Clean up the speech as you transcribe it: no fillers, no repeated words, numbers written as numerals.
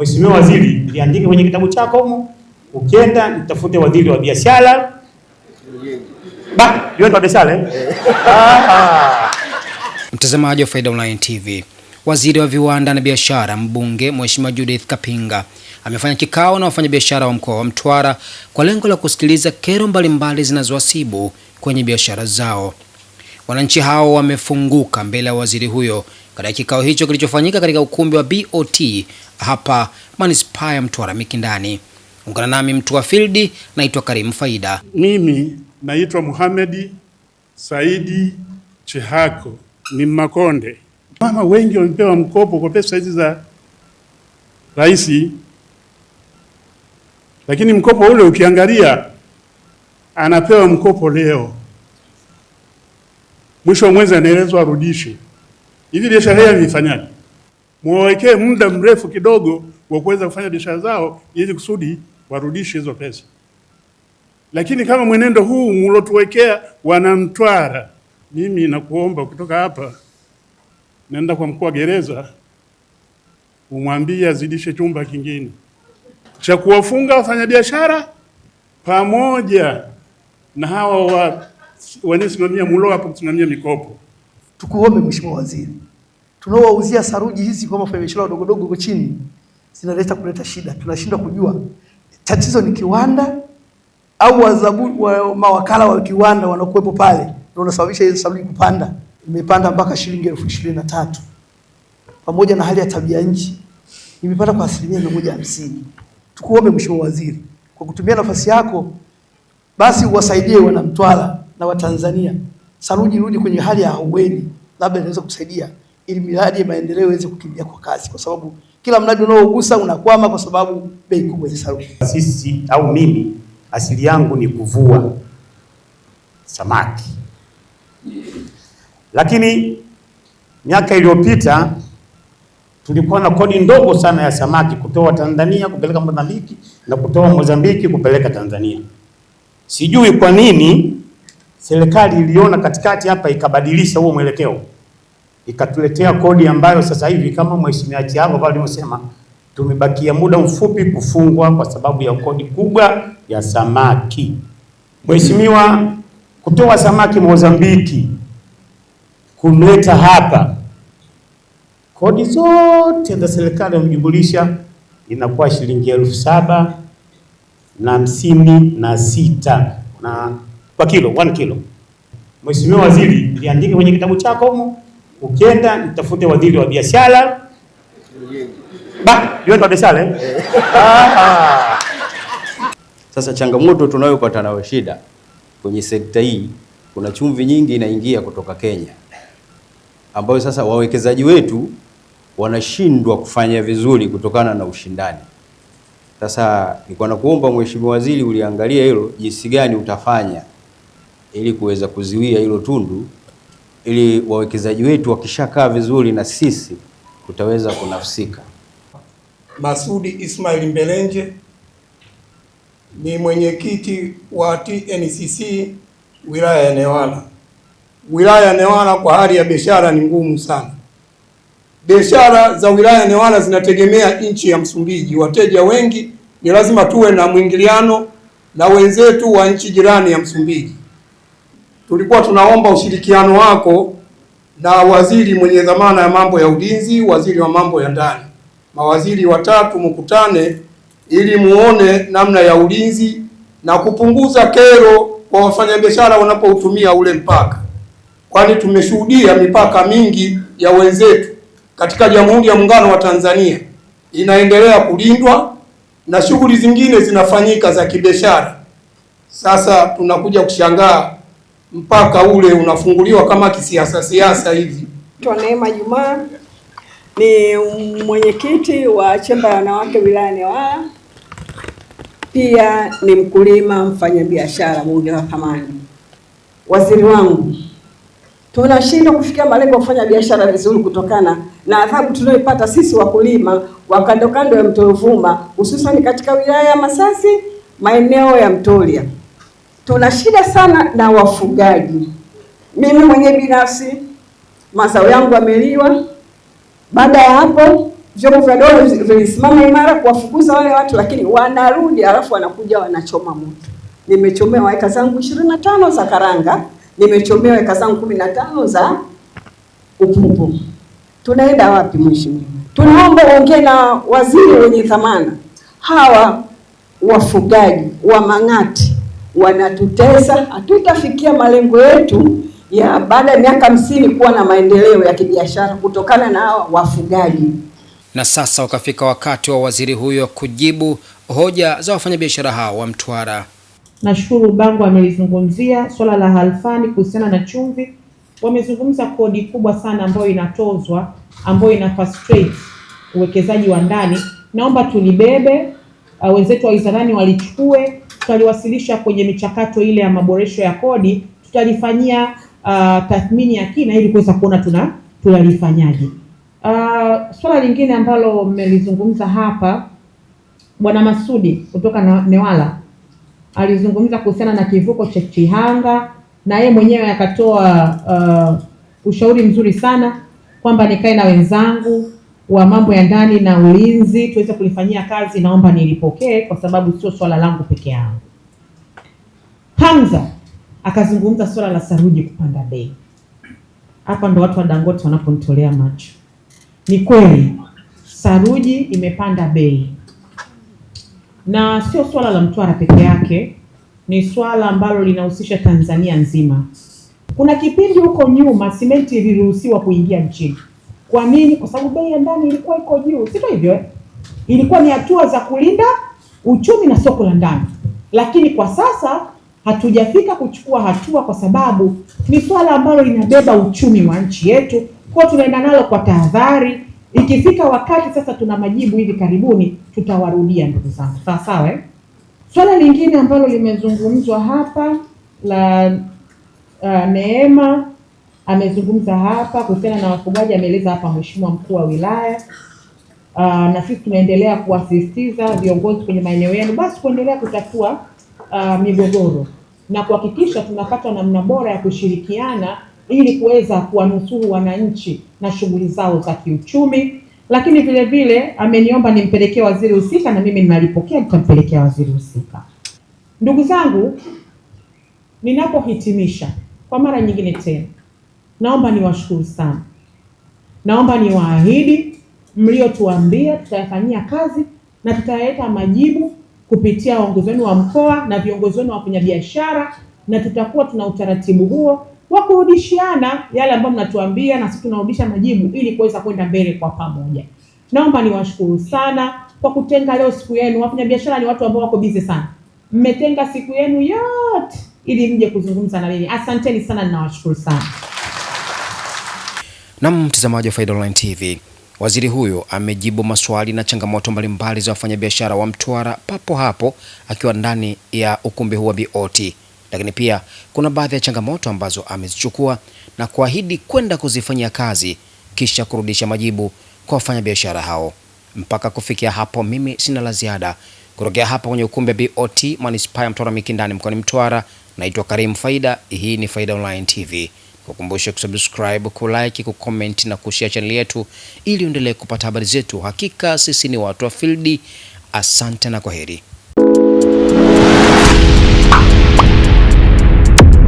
Mheshimiwa Waziri, liandike kwenye kitabu chako huko, ukienda nitafute waziri wa biashara. Mtazamaji wa Faida Online TV, Waziri wa Viwanda na Biashara mbunge Mheshimiwa Judith Kapinga amefanya kikao na wafanyabiashara wa mkoa wa Mtwara kwa lengo la kusikiliza kero mbalimbali zinazowasibu kwenye biashara zao. Wananchi hao wamefunguka mbele ya waziri huyo katika kikao hicho kilichofanyika katika ukumbi wa BOT hapa Manispaa ya Mtwara Mikindani. Ungana nami mtu wa field, naitwa Karim Faida. Mimi naitwa Muhamedi Saidi Chihako, ni Makonde. Mama wengi wamepewa mkopo kwa pesa hizi za rais, lakini mkopo ule ukiangalia anapewa mkopo leo, mwisho wa mwezi anaelezwa arudishe. Hivi biashara yao ifanyaje? Mwawekee muda mrefu kidogo wa kuweza kufanya biashara zao ili kusudi warudishe hizo pesa. Lakini kama mwenendo huu mlotuwekea Wanamtwara, mimi nakuomba kutoka hapa nenda kwa mkuu wa gereza umwambie azidishe chumba kingine cha kuwafunga wafanyabiashara pamoja na hawa wanaosimamia mlo hapo kusimamia mikopo. Tukuombe Mheshimiwa Waziri, tunaowauzia saruji hizi kwa wafanyabiashara wadogo dogo huko chini kuleta shida. Tunashindwa kujua tatizo ni kiwanda au mawakala wa kiwanda wanakuwepo pale ndio unasababisha hizo saruji kupanda. Imepanda mpaka shilingi 23,000 pamoja na hali ya tabia nchi imepanda kwa 150%. Tukuombe Mheshimiwa Waziri, kwa kutumia nafasi yako basi uwasaidie Wanamtwara na Watanzania, saruji rudi kwenye hali ya ahueni, labda inaweza kusaidia ili miradi ya maendeleo iweze kukimbia kwa kasi, kwa sababu kila mradi unaogusa unakwama kwa sababu bei kubwa ya saruji. Sisi au mimi asili yangu ni kuvua samaki, lakini miaka iliyopita tulikuwa na kodi ndogo sana ya samaki kutoa Tanzania kupeleka Mozambiki na kutoa Mozambiki kupeleka Tanzania. Sijui kwa nini serikali iliona katikati hapa ikabadilisha huo mwelekeo, ikatuletea kodi ambayo sasa hivi kama Mheshimiwa Chiago pale alimesema tumebakia muda mfupi kufungwa kwa sababu ya kodi kubwa ya samaki. Mheshimiwa, kutoa samaki Mozambiki kumleta hapa, kodi zote za serikali wamejumlisha inakuwa shilingi 7,056 na kwa kilo 1 kilo. Mheshimiwa Waziri, liandike kwenye kitabu chako huko, ukienda nitafute waziri wa biashara. Sasa changamoto tunayopata nayo shida kwenye sekta hii, kuna chumvi nyingi inaingia kutoka Kenya ambayo sasa wawekezaji wetu wanashindwa kufanya vizuri kutokana na ushindani. Sasa nilikuwa nakuomba Mheshimiwa Waziri uliangalia hilo, jinsi gani utafanya ili kuweza kuziwia hilo tundu, ili wawekezaji wetu wakishakaa vizuri na sisi tutaweza kunafsika. Masudi Ismail Mbelenje ni mwenyekiti wa TNCC wilaya ya Newala. Wilaya ya Newala kwa hali ya biashara ni ngumu sana. Biashara za wilaya ya Newala zinategemea nchi ya Msumbiji. Wateja wengi ni lazima tuwe na mwingiliano na wenzetu wa nchi jirani ya Msumbiji. Tulikuwa tunaomba ushirikiano wako na waziri mwenye dhamana ya mambo ya ulinzi, waziri wa mambo ya ndani. Mawaziri watatu mkutane ili muone namna ya ulinzi na kupunguza kero kwa wafanyabiashara wanapoutumia ule mpaka. Kwani tumeshuhudia mipaka mingi ya wenzetu katika Jamhuri ya Muungano wa Tanzania inaendelea kulindwa na shughuli zingine zinafanyika za kibiashara. Sasa tunakuja kushangaa mpaka ule unafunguliwa kama kisiasa hivi. Neema Juma ni mwenyekiti wa chemba ya wanawake wilaya Newala, pia ni mkulima mfanyabiashara bunge wa Kamani. Waziri wangu, tunashindwa kufikia malengo ya kufanya biashara vizuri kutokana na adhabu tunayoipata sisi wakulima wa kando kando ya mto Ruvuma, hususan katika wilaya ya Masasi, maeneo ya Mtolia. Tuna shida sana na wafugaji. Mimi mwenyewe binafsi mazao yangu yameliwa. Baada ya hapo vyombo vya dola vilisimama imara kuwafukuza wale watu, lakini wanarudi alafu wanakuja wanachoma moto. Nimechomewa eka zangu 25 za karanga, nimechomewa eka zangu 15 za upupu. Tunaenda wapi mheshimiwa? Tunaomba uongee na waziri wenye dhamana. Hawa wafugaji wa Mang'ati wanatutesa, hatutafikia malengo yetu ya baada ya miaka 50 kuwa na maendeleo ya kibiashara kutokana na hawa wafugaji. Na sasa ukafika wakati wa waziri huyo kujibu hoja za wafanyabiashara hao wa Mtwara. Nashukuru Bango amelizungumzia swala la Halfani kuhusiana na chumvi. Wamezungumza kodi kubwa sana ambayo inatozwa, ambayo ina frustrate uwekezaji wa ndani. Naomba tulibebe, wenzetu wa wizarani walichukue, tutaliwasilisha kwenye michakato ile ya maboresho ya kodi, tutalifanyia tathmini ya kina ili kuweza kuona tunalifanyaje. Swala lingine ambalo mmelizungumza hapa, Bwana Masudi kutoka Newala alizungumza kuhusiana na kivuko cha Chihanga, na yeye mwenyewe akatoa ushauri mzuri sana kwamba nikae na wenzangu wa mambo ya ndani na ulinzi tuweze kulifanyia kazi. Naomba nilipokee kwa sababu sio swala langu peke yangu. Hamza akazungumza swala la saruji kupanda bei. Hapa ndo watu wa Dangote wanaponitolea macho. Ni kweli saruji imepanda bei, na sio swala la Mtwara peke yake, ni swala ambalo linahusisha Tanzania nzima. Kuna kipindi huko nyuma simenti iliruhusiwa kuingia nchini. Kwa nini? Kwa sababu bei ya ndani ilikuwa iko juu, sio hivyo? Ilikuwa ni hatua za kulinda uchumi na soko la ndani. Lakini kwa sasa hatujafika kuchukua hatua kwa sababu ni swala ambalo linabeba uchumi wa nchi yetu. Kwa tunaenda nalo kwa tahadhari. Ikifika wakati sasa tuna majibu hivi karibuni, tutawarudia ndugu zangu. Sawa sawa Swala lingine ambalo limezungumzwa hapa la Neema amezungumza hapa kuhusiana na wafugaji, ameeleza hapa mheshimiwa mkuu wa wilaya. Na sisi tunaendelea kuasisitiza viongozi kwenye maeneo yenu basi kuendelea kutatua migogoro na kuhakikisha tunapata namna bora ya kushirikiana ili kuweza kuwanusuru wananchi na shughuli zao za kiuchumi. Lakini vile vile ameniomba nimpelekee waziri husika, na mimi ninalipokea, nitampelekea waziri husika. Ndugu zangu, ninapohitimisha kwa mara nyingine tena, naomba niwashukuru sana. Naomba niwaahidi mliotuambia tutayafanyia kazi na tutayaleta majibu kupitia uongozi wenu wa mkoa na viongozi wenu wa wafanyabiashara, na tutakuwa tuna utaratibu huo wa kurudishiana yale ambayo mnatuambia na sisi tunarudisha majibu ili kuweza kwenda mbele kwa pamoja. Naomba niwashukuru sana kwa kutenga leo siku yenu. Wafanyabiashara ni watu ambao wako busy sana. Mmetenga siku yenu yote ili mje kuzungumza na mimi. Asanteni sana, ninawashukuru sana. Na mtazamaji wa Faida Online TV, waziri huyo amejibu maswali na changamoto mbalimbali za wafanyabiashara wa Mtwara papo hapo akiwa ndani ya ukumbi huu wa BOT. Lakini pia kuna baadhi ya changamoto ambazo amezichukua na kuahidi kwenda kuzifanyia kazi kisha kurudisha majibu kwa wafanyabiashara hao. Mpaka kufikia hapo mimi sina la ziada. Kutokea hapa kwenye ukumbi wa BOT Manispaa ya Mtwara Mikindani mkoani Mtwara, naitwa Karim Faida. Hii ni Faida Online TV. Kukumbusha kusubscribe, kulike, kucomment na kushare channel yetu ili uendelee kupata habari zetu. Hakika sisi ni watu wa field. Asante na kwaheri.